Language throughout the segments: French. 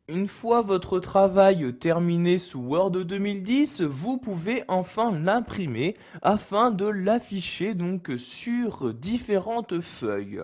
Une fois votre travail terminé sous Word 2010, vous pouvez enfin l'imprimer afin de l'afficher donc sur différentes feuilles.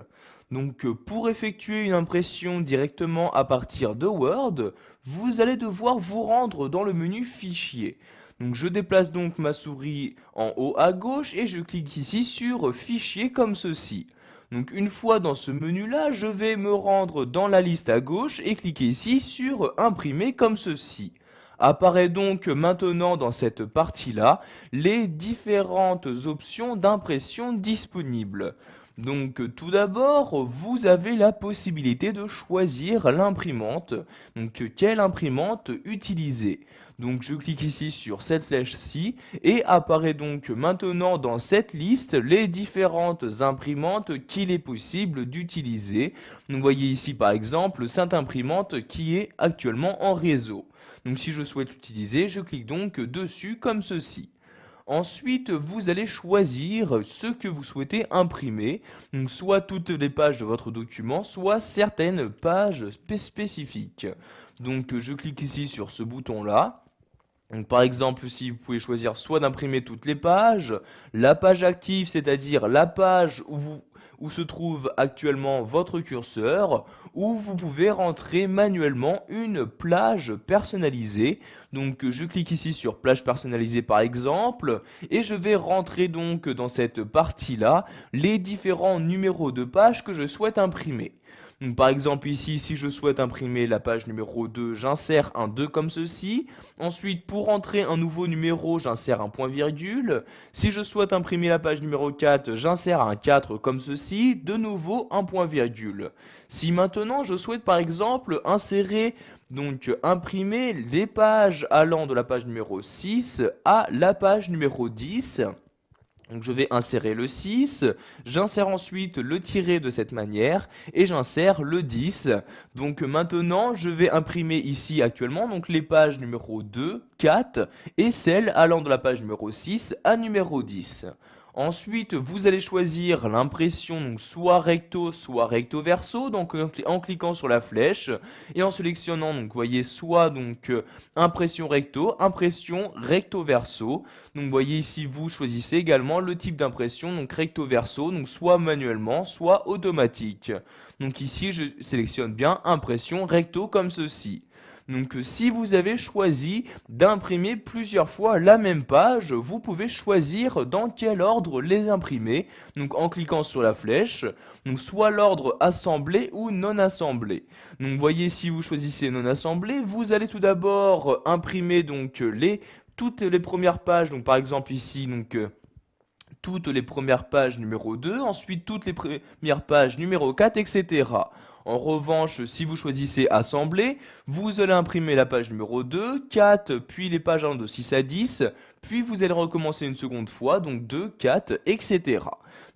Donc pour effectuer une impression directement à partir de Word, vous allez devoir vous rendre dans le menu Fichier. Donc je déplace donc ma souris en haut à gauche et je clique ici sur Fichier comme ceci. Donc une fois dans ce menu-là, je vais me rendre dans la liste à gauche et cliquer ici sur Imprimer comme ceci. Apparaît donc maintenant dans cette partie-là les différentes options d'impression disponibles. Donc tout d'abord, vous avez la possibilité de choisir l'imprimante. Donc quelle imprimante utiliser. Donc je clique ici sur cette flèche-ci et apparaît donc maintenant dans cette liste les différentes imprimantes qu'il est possible d'utiliser. Vous voyez ici par exemple cette imprimante qui est actuellement en réseau. Donc si je souhaite l'utiliser, je clique donc dessus comme ceci. Ensuite, vous allez choisir ce que vous souhaitez imprimer, donc soit toutes les pages de votre document, soit certaines pages spécifiques. Donc je clique ici sur ce bouton-là. Donc, par exemple, si vous pouvez choisir soit d'imprimer toutes les pages, la page active, c'est-à-dire la page où se trouve actuellement votre curseur, ou vous pouvez rentrer manuellement une plage personnalisée. Donc je clique ici sur plage personnalisée par exemple, et je vais rentrer donc dans cette partie-là les différents numéros de pages que je souhaite imprimer. Donc, par exemple ici, si je souhaite imprimer la page numéro 2, j'insère un 2 comme ceci. Ensuite, pour entrer un nouveau numéro, j'insère un point virgule. Si je souhaite imprimer la page numéro 4, j'insère un 4 comme ceci. De nouveau, un point virgule. Si maintenant je souhaite par exemple insérer, donc imprimer les pages allant de la page numéro 6 à la page numéro 10, donc je vais insérer le 6, j'insère ensuite le tiret de cette manière et j'insère le 10. Donc maintenant je vais imprimer ici actuellement donc les pages numéro 2, 4 et celles allant de la page numéro 6 à numéro 10. Ensuite, vous allez choisir l'impression donc soit recto verso, donc en cliquant sur la flèche et en sélectionnant donc vous voyez soit donc impression recto verso. Donc vous voyez ici vous choisissez également le type d'impression donc recto verso, donc soit manuellement, soit automatique. Donc ici je sélectionne bien impression recto comme ceci. Donc si vous avez choisi d'imprimer plusieurs fois la même page, vous pouvez choisir dans quel ordre les imprimer. Donc en cliquant sur la flèche, donc soit l'ordre assemblé ou non assemblé. Donc voyez si vous choisissez non assemblé, vous allez tout d'abord imprimer donc toutes les premières pages, donc par exemple ici donc toutes les premières pages numéro 2, ensuite toutes les premières pages numéro 4, etc. En revanche, si vous choisissez assembler, vous allez imprimer la page numéro 2, 4, puis les pages allant de 6 à 10, puis vous allez recommencer une seconde fois, donc 2, 4, etc.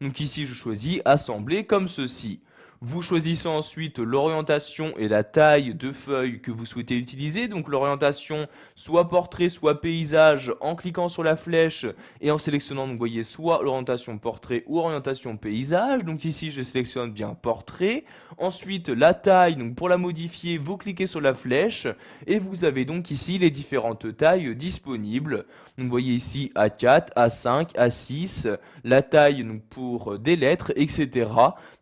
Donc ici je choisis assembler comme ceci. Vous choisissez ensuite l'orientation et la taille de feuille que vous souhaitez utiliser. Donc l'orientation soit portrait, soit paysage en cliquant sur la flèche et en sélectionnant, donc vous voyez, soit l'orientation portrait ou orientation paysage. Donc ici je sélectionne bien portrait. Ensuite la taille, donc pour la modifier, vous cliquez sur la flèche et vous avez donc ici les différentes tailles disponibles. Donc vous voyez ici A4, A5, A6, la taille donc pour des lettres, etc.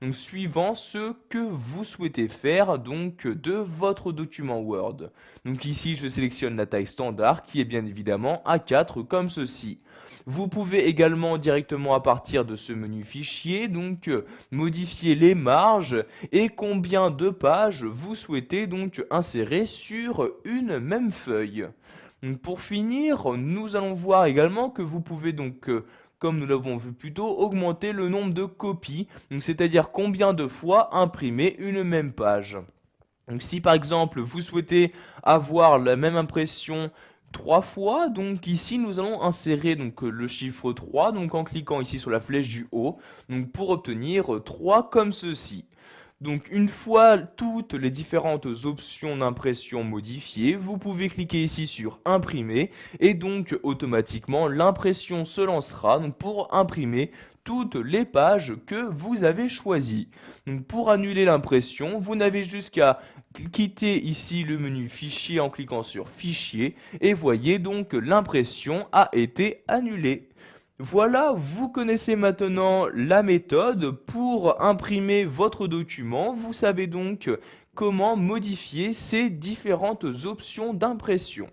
Donc suivant ce que vous souhaitez faire donc de votre document Word. Donc ici je sélectionne la taille standard qui est bien évidemment A4 comme ceci. Vous pouvez également directement à partir de ce menu fichier donc modifier les marges et combien de pages vous souhaitez donc insérer sur une même feuille. Donc pour finir, nous allons voir également que vous pouvez donc comme nous l'avons vu plus tôt, augmenter le nombre de copies, c'est-à-dire combien de fois imprimer une même page. Donc si par exemple vous souhaitez avoir la même impression 3 fois, donc ici nous allons insérer donc le chiffre 3, donc en cliquant ici sur la flèche du haut, donc pour obtenir 3 comme ceci. Donc une fois toutes les différentes options d'impression modifiées, vous pouvez cliquer ici sur imprimer et donc automatiquement l'impression se lancera donc pour imprimer toutes les pages que vous avez choisies. Donc pour annuler l'impression, vous n'avez juste qu'à quitter ici le menu Fichier en cliquant sur Fichier et voyez donc que l'impression a été annulée. Voilà, vous connaissez maintenant la méthode pour imprimer votre document. Vous savez donc comment modifier ces différentes options d'impression.